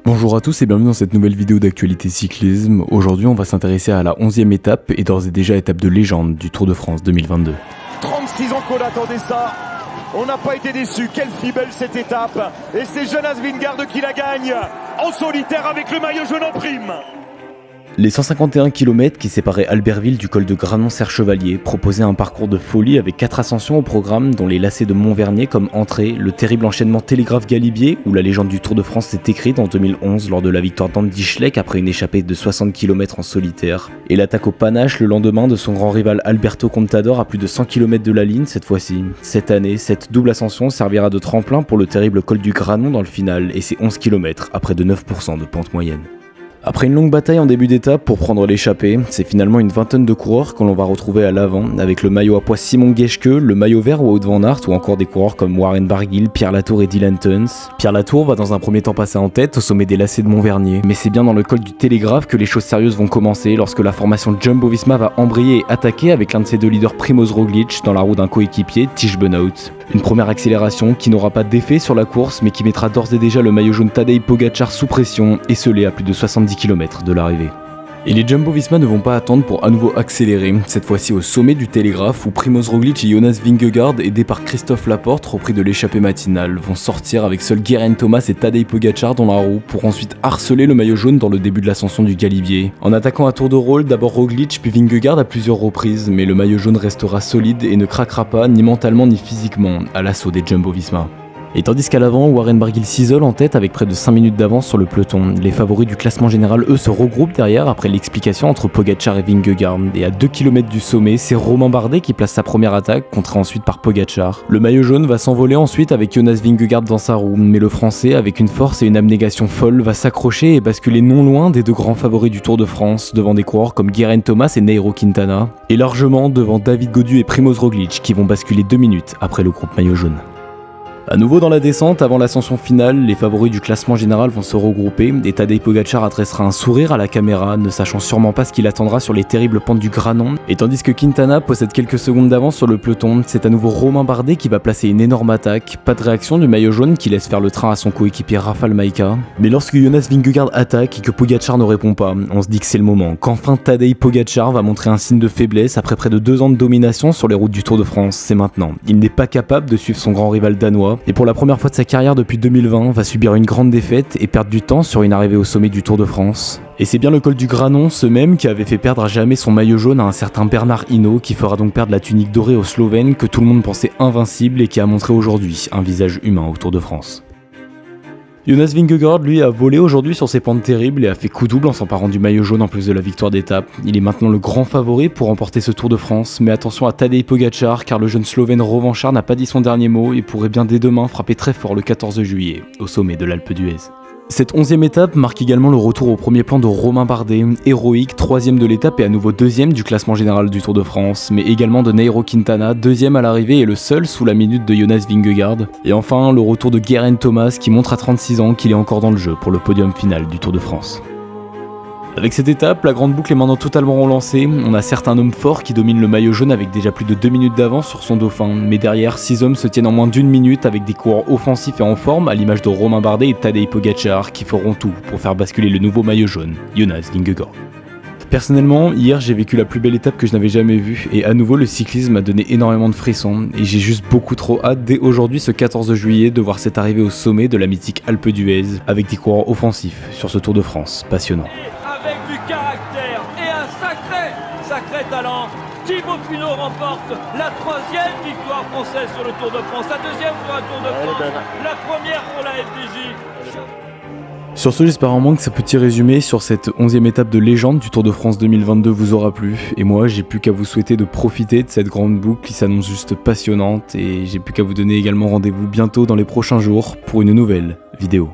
Bonjour à tous et bienvenue dans cette nouvelle vidéo d'actualité cyclisme. Aujourd'hui on va s'intéresser à la 11e étape et d'ores et déjà étape de légende du Tour de France 2022. 36 ans qu'on attendait ça, on n'a pas été déçus, quelle fibelle cette étape. Et c'est Jonas Vingegaard qui la gagne en solitaire avec le maillot jaune en prime. Les 151 km qui séparaient Albertville du col de Granon-Serre-Chevalier proposaient un parcours de folie avec 4 ascensions au programme, dont les lacets de Montvernier comme entrée, le terrible enchaînement Télégraphe-Galibier où la légende du Tour de France s'est écrite en 2011 lors de la victoire d'Andy Schleck après une échappée de 60 km en solitaire, et l'attaque au panache le lendemain de son grand rival Alberto Contador à plus de 100 km de la ligne cette fois-ci. Cette année, cette double ascension servira de tremplin pour le terrible col du Granon dans le final et ses 11 km à près de 9% de pente moyenne. Après une longue bataille en début d'étape pour prendre l'échappée, c'est finalement une vingtaine de coureurs que l'on va retrouver à l'avant, avec le maillot à pois Simon Geschke, le maillot vert Wout van Aert ou encore des coureurs comme Warren Barguil, Pierre Latour et Dylan Teuns. Pierre Latour va dans un premier temps passer en tête au sommet des lacets de Montvernier, mais c'est bien dans le col du Télégraphe que les choses sérieuses vont commencer lorsque la formation Jumbo-Visma va embrayer et attaquer avec l'un de ses deux leaders Primoz Roglic dans la roue d'un coéquipier, Tish Benoot. Une première accélération qui n'aura pas d'effet sur la course mais qui mettra d'ores et déjà le maillot jaune Tadej Pogačar sous pression et scellé à plus de 70 km de l'arrivée. Et les Jumbo-Visma ne vont pas attendre pour à nouveau accélérer, cette fois-ci au sommet du Télégraphe où Primoz Roglic et Jonas Vingegaard, aidés par Christophe Laporte, repris de l'échappée matinale, vont sortir avec seuls Geraint Thomas et Tadej Pogačar dans la roue pour ensuite harceler le maillot jaune dans le début de l'ascension du Galibier. En attaquant à tour de rôle, d'abord Roglic puis Vingegaard à plusieurs reprises, mais le maillot jaune restera solide et ne craquera pas ni mentalement ni physiquement à l'assaut des Jumbo-Visma. Et tandis qu'à l'avant, Warren Barguil s'isole en tête avec près de 5 minutes d'avance sur le peloton. Les favoris du classement général, eux, se regroupent derrière après l'explication entre Pogačar et Vingegaard. Et à 2 km du sommet, c'est Romain Bardet qui place sa première attaque, contré ensuite par Pogačar. Le maillot jaune va s'envoler ensuite avec Jonas Vingegaard dans sa roue, mais le français, avec une force et une abnégation folle, va s'accrocher et basculer non loin des deux grands favoris du Tour de France, devant des coureurs comme Geraint Thomas et Nairo Quintana, et largement devant David Gaudu et Primoz Roglic qui vont basculer 2 minutes après le groupe maillot jaune. A nouveau dans la descente, avant l'ascension finale, les favoris du classement général vont se regrouper et Tadej Pogačar adressera un sourire à la caméra, ne sachant sûrement pas ce qu'il attendra sur les terribles pentes du Granon. Et tandis que Quintana possède quelques secondes d'avance sur le peloton, c'est à nouveau Romain Bardet qui va placer une énorme attaque. Pas de réaction du maillot jaune qui laisse faire le train à son coéquipier Rafał Majka. Mais lorsque Jonas Vingegaard attaque et que Pogačar ne répond pas, on se dit que c'est le moment, qu'enfin Tadej Pogačar va montrer un signe de faiblesse après près de 2 ans de domination sur les routes du Tour de France. C'est maintenant. Il n'est pas capable de suivre son grand rival danois. Et pour la première fois de sa carrière depuis 2020, va subir une grande défaite et perdre du temps sur une arrivée au sommet du Tour de France. Et c'est bien le col du Granon, ce même qui avait fait perdre à jamais son maillot jaune à un certain Bernard Hinault, qui fera donc perdre la tunique dorée au Slovène que tout le monde pensait invincible et qui a montré aujourd'hui un visage humain au Tour de France. Jonas Vingegaard, lui, a volé aujourd'hui sur ses pentes terribles et a fait coup double en s'emparant du maillot jaune en plus de la victoire d'étape. Il est maintenant le grand favori pour remporter ce Tour de France, mais attention à Tadej Pogačar car le jeune Slovène revanchard n'a pas dit son dernier mot et pourrait bien dès demain frapper très fort le 14 juillet, au sommet de l'Alpe d'Huez. Cette 11e étape marque également le retour au premier plan de Romain Bardet, héroïque, 3ème de l'étape et à nouveau 2ème du classement général du Tour de France, mais également de Nairo Quintana, 2ème à l'arrivée et le seul sous la minute de Jonas Vingegaard. Et enfin, le retour de Geraint Thomas qui montre à 36 ans qu'il est encore dans le jeu pour le podium final du Tour de France. Avec cette étape, la grande boucle est maintenant totalement relancée. On a certes un homme fort qui domine le maillot jaune avec déjà plus de 2 minutes d'avance sur son dauphin, mais derrière, 6 hommes se tiennent en moins d'1 minute avec des coureurs offensifs et en forme à l'image de Romain Bardet et Tadej Pogačar qui feront tout pour faire basculer le nouveau maillot jaune, Jonas Vingegaard. Personnellement, hier j'ai vécu la plus belle étape que je n'avais jamais vue et à nouveau le cyclisme m'a donné énormément de frissons et j'ai juste beaucoup trop hâte dès aujourd'hui ce 14 juillet de voir cette arrivée au sommet de la mythique Alpe d'Huez avec des coureurs offensifs sur ce Tour de France passionnant. Avec du caractère et un sacré talent, Thibaut Pinot remporte la 3e victoire française sur le Tour de France, la 2e pour un Tour de France, la 1re pour la FDJ. Sur ce, j'espère vraiment que ce petit résumé sur cette 11e étape de légende du Tour de France 2022 vous aura plu. Et moi, j'ai plus qu'à vous souhaiter de profiter de cette grande boucle qui s'annonce juste passionnante. Et j'ai plus qu'à vous donner également rendez-vous bientôt dans les prochains jours pour une nouvelle vidéo.